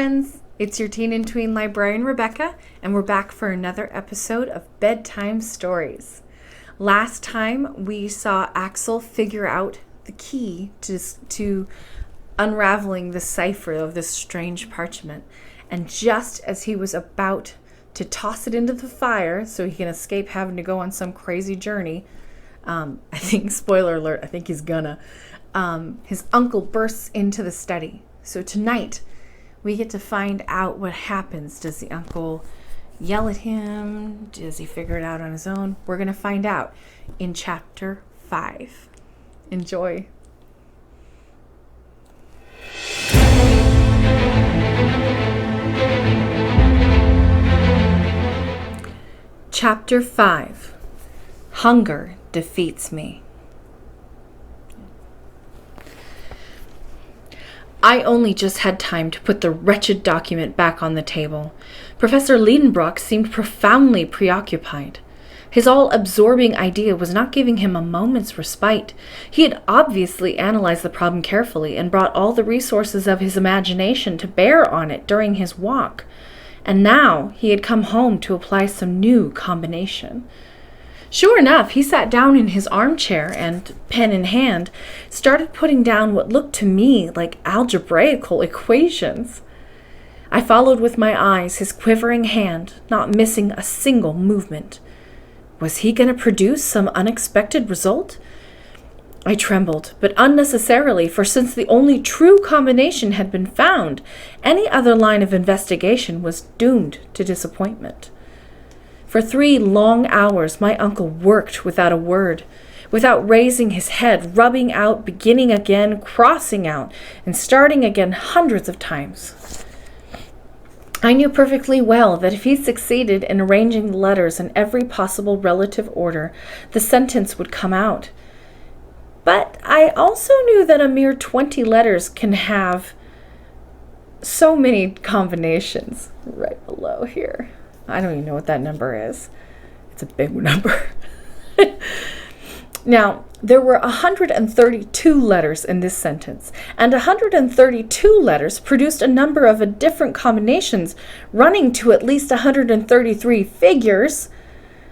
friends, it's your teen and tween librarian Rebecca, and we're back for another episode of Bedtime Stories. Last time we saw Axel figure out the key to unraveling the cipher of this strange parchment, and just as he was about to toss it into the fire so he can escape having to go on some crazy journey, I think, spoiler alert, I think he's gonna, his uncle bursts into the study. So tonight, we get to find out what happens. Does the uncle yell at him? Does he figure it out on his own? We're going to find out in Chapter 5. Enjoy. Chapter 5. Hunger defeats me. I only just had time to put the wretched document back on the table. Professor Liedenbrock seemed profoundly preoccupied. His all-absorbing idea was not giving him a moment's respite. He had obviously analyzed the problem carefully and brought all the resources of his imagination to bear on it during his walk. And now he had come home to apply some new combination. Sure enough, he sat down in his armchair and, pen in hand, started putting down what looked to me like algebraical equations. I followed with my eyes his quivering hand, not missing a single movement. Was he going to produce some unexpected result? I trembled, but unnecessarily, for since the only true combination had been found, any other line of investigation was doomed to disappointment. For 3 long hours, my uncle worked without a word, without raising his head, rubbing out, beginning again, crossing out, and starting again hundreds of times. I knew perfectly well that if he succeeded in arranging the letters in every possible relative order, the sentence would come out. But I also knew that a mere 20 letters can have so many combinations right below here. I don't even know what that number is. It's a big number. Now, there were 132 letters in this sentence, and 132 letters produced a number of different combinations running to at least 133 figures,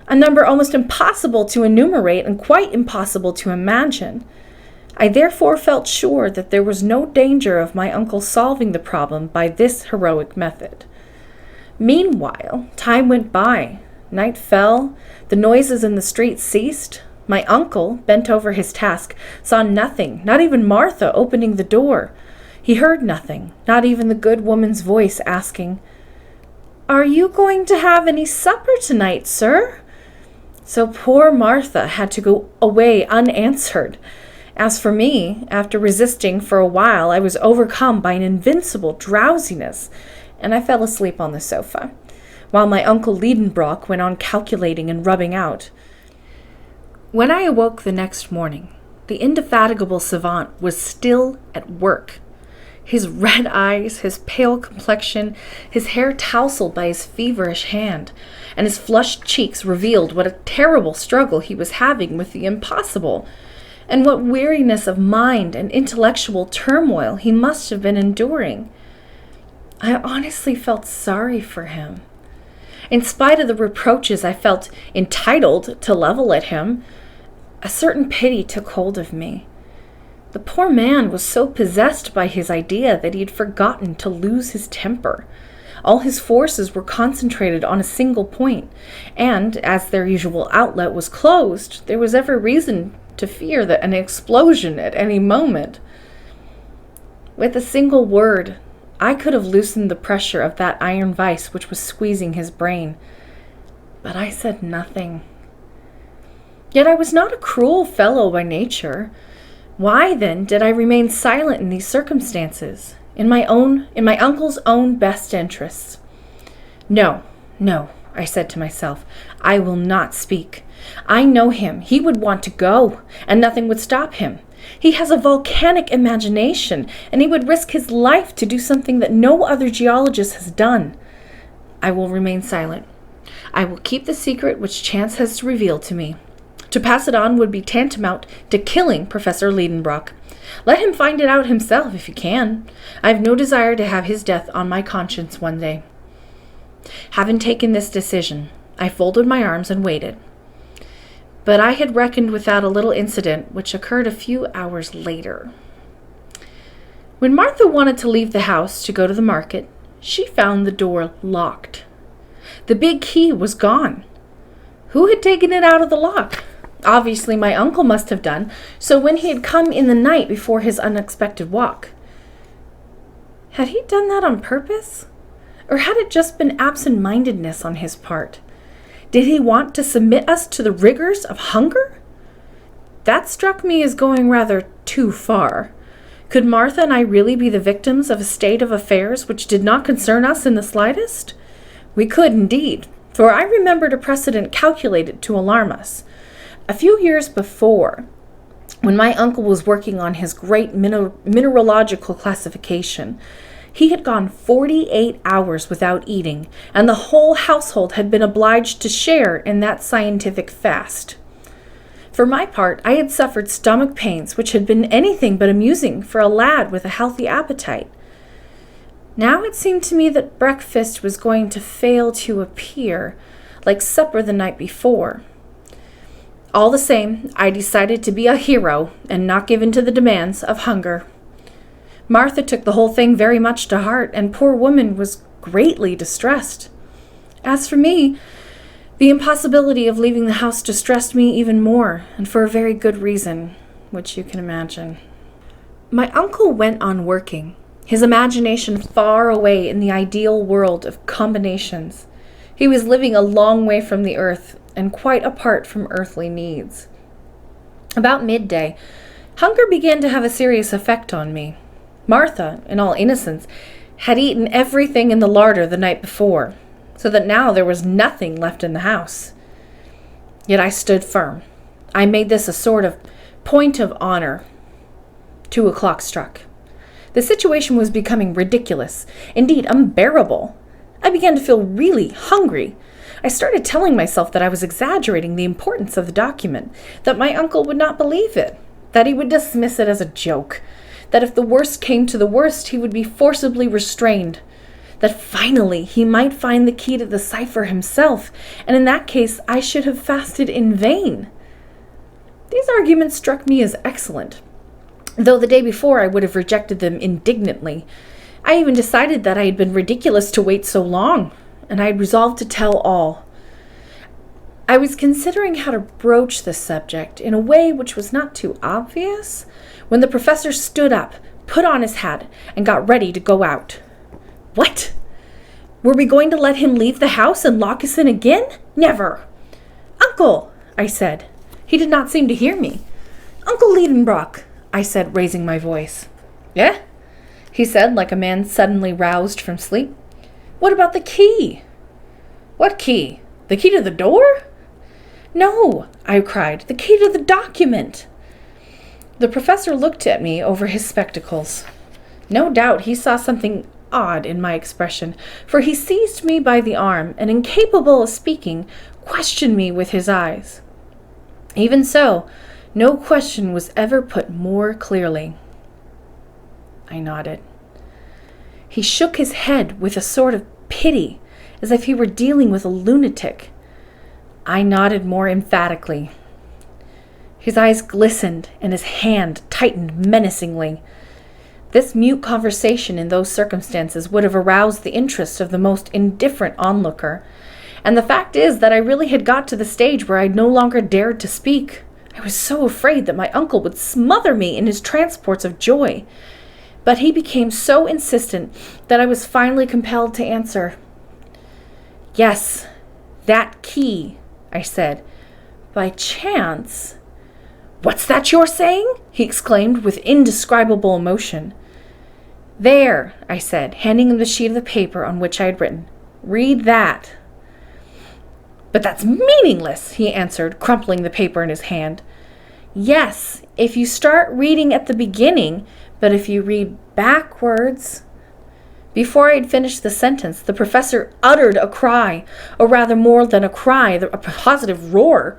a number almost impossible to enumerate and quite impossible to imagine. I therefore felt sure that there was no danger of my uncle solving the problem by this heroic method. Meanwhile, time went by. Night fell. The noises in the street ceased. My uncle, bent over his task, saw nothing, not even Martha opening the door. He heard nothing, not even the good woman's voice asking, "Are you going to have any supper tonight, sir?" So poor Martha had to go away unanswered. As for me, after resisting for a while, I was overcome by an invincible drowsiness, and I fell asleep on the sofa, while my uncle Liedenbrock went on calculating and rubbing out. When I awoke the next morning, the indefatigable savant was still at work. His red eyes, his pale complexion, his hair tousled by his feverish hand, and his flushed cheeks revealed what a terrible struggle he was having with the impossible, and what weariness of mind and intellectual turmoil he must have been enduring. I honestly felt sorry for him. In spite of the reproaches I felt entitled to level at him, a certain pity took hold of me. The poor man was so possessed by his idea that he had forgotten to lose his temper. All his forces were concentrated on a single point, and as their usual outlet was closed, there was every reason to fear that an explosion at any moment. With a single word, I could have loosened the pressure of that iron vice which was squeezing his brain. But I said nothing. Yet I was not a cruel fellow by nature. Why, then, did I remain silent in these circumstances, in my uncle's own best interests? No, I said to myself, I will not speak. I know him. He would want to go, and nothing would stop him. He has a volcanic imagination, and he would risk his life to do something that no other geologist has done. I will remain silent. I will keep the secret which chance has revealed to me. To pass it on would be tantamount to killing Professor Liedenbrock. Let him find it out himself if he can. I have no desire to have his death on my conscience one day. Having taken this decision, I folded my arms and waited. But I had reckoned without a little incident which occurred a few hours later. When Martha wanted to leave the house to go to the market, she found the door locked. The big key was gone. Who had taken it out of the lock? Obviously, my uncle must have done, so when he had come in the night before his unexpected walk. Had he done that on purpose? Or had it just been absent-mindedness on his part? Did he want to submit us to the rigors of hunger? That struck me as going rather too far. Could Martha and I really be the victims of a state of affairs which did not concern us in the slightest? We could indeed, for I remembered a precedent calculated to alarm us. A few years before, when my uncle was working on his great mineralogical classification, he had gone 48 hours without eating, and the whole household had been obliged to share in that scientific fast. For my part, I had suffered stomach pains which had been anything but amusing for a lad with a healthy appetite. Now it seemed to me that breakfast was going to fail to appear, like supper the night before. All the same, I decided to be a hero and not give in to the demands of hunger. Martha took the whole thing very much to heart, and poor woman was greatly distressed. As for me, the impossibility of leaving the house distressed me even more, and for a very good reason, which you can imagine. My uncle went on working, his imagination far away in the ideal world of combinations. He was living a long way from the earth, and quite apart from earthly needs. About midday, hunger began to have a serious effect on me. Martha, in all innocence, had eaten everything in the larder the night before, so that now there was nothing left in the house. Yet I stood firm. I made this a sort of point of honor. 2 o'clock struck. The situation was becoming ridiculous, indeed unbearable. I began to feel really hungry. I started telling myself that I was exaggerating the importance of the document, that my uncle would not believe it, that he would dismiss it as a joke, that if the worst came to the worst, he would be forcibly restrained, that finally he might find the key to the cipher himself, and in that case I should have fasted in vain. These arguments struck me as excellent, though the day before I would have rejected them indignantly. I even decided that I had been ridiculous to wait so long, and I had resolved to tell all. I was considering how to broach the subject in a way which was not too obvious, when the professor stood up, put on his hat, and got ready to go out. What? Were we going to let him leave the house and lock us in again? Never. Uncle, I said. He did not seem to hear me. Uncle Liedenbrock, I said, raising my voice. Eh? He said, like a man suddenly roused from sleep. What about the key? What key? The key to the door? No, I cried. The key to the document. The professor looked at me over his spectacles. No doubt he saw something odd in my expression, for he seized me by the arm and, incapable of speaking, questioned me with his eyes. Even so, no question was ever put more clearly. I nodded. He shook his head with a sort of pity, as if he were dealing with a lunatic. I nodded more emphatically. His eyes glistened, and his hand tightened menacingly. This mute conversation in those circumstances would have aroused the interest of the most indifferent onlooker, and the fact is that I really had got to the stage where I no longer dared to speak. I was so afraid that my uncle would smother me in his transports of joy. But he became so insistent that I was finally compelled to answer. Yes, that key, I said. By chance... What's that you're saying? He exclaimed with indescribable emotion. There, I said, handing him the sheet of the paper on which I had written. Read that. But that's meaningless, he answered, crumpling the paper in his hand. Yes, if you start reading at the beginning, but if you read backwards... Before I had finished the sentence, the professor uttered a cry, or rather more than a cry, a positive roar.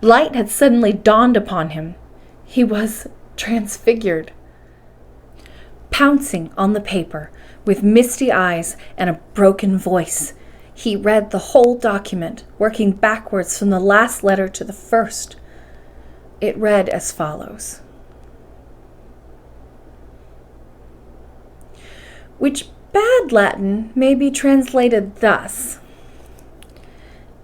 Light had suddenly dawned upon him. He was transfigured. Pouncing on the paper, with misty eyes and a broken voice, he read the whole document, working backwards from the last letter to the first. It read as follows. Which bad Latin may be translated thus.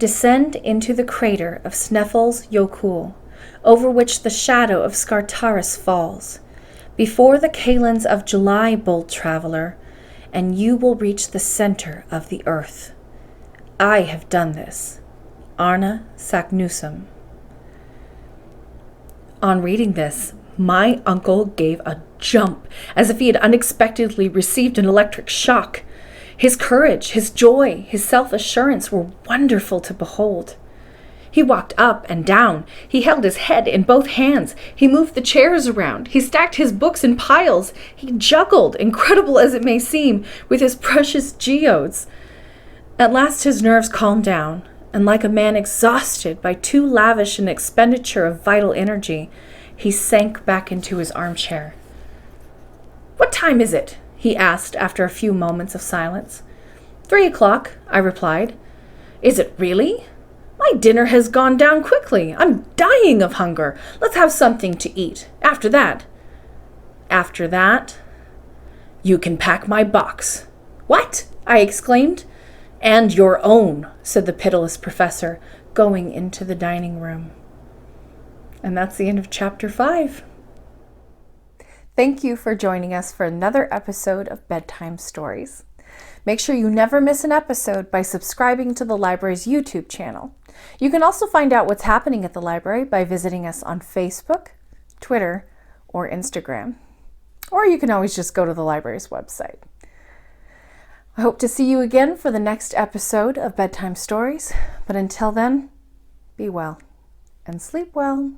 Descend into the crater of Sneffels Jökull, over which the shadow of Scartaris falls, before the kalends of July, bold traveler, and you will reach the center of the earth. I have done this. Arna Saknussemm. On reading this, my uncle gave a jump, as if he had unexpectedly received an electric shock. His courage, his joy, his self-assurance were wonderful to behold. He walked up and down. He held his head in both hands. He moved the chairs around. He stacked his books in piles. He juggled, incredible as it may seem, with his precious geodes. At last his nerves calmed down, and like a man exhausted by too lavish an expenditure of vital energy, he sank back into his armchair. "What time is it?" he asked after a few moments of silence. 3 o'clock, I replied. "Is it really? My dinner has gone down quickly. I'm dying of hunger. Let's have something to eat. After that, you can pack my box." "What?" I exclaimed. "And your own," said the pitiless professor, going into the dining room. And that's the end of chapter 5. Thank you for joining us for another episode of Bedtime Stories. Make sure you never miss an episode by subscribing to the library's YouTube channel. You can also find out what's happening at the library by visiting us on Facebook, Twitter, or Instagram. Or you can always just go to the library's website. I hope to see you again for the next episode of Bedtime Stories, but until then, be well and sleep well.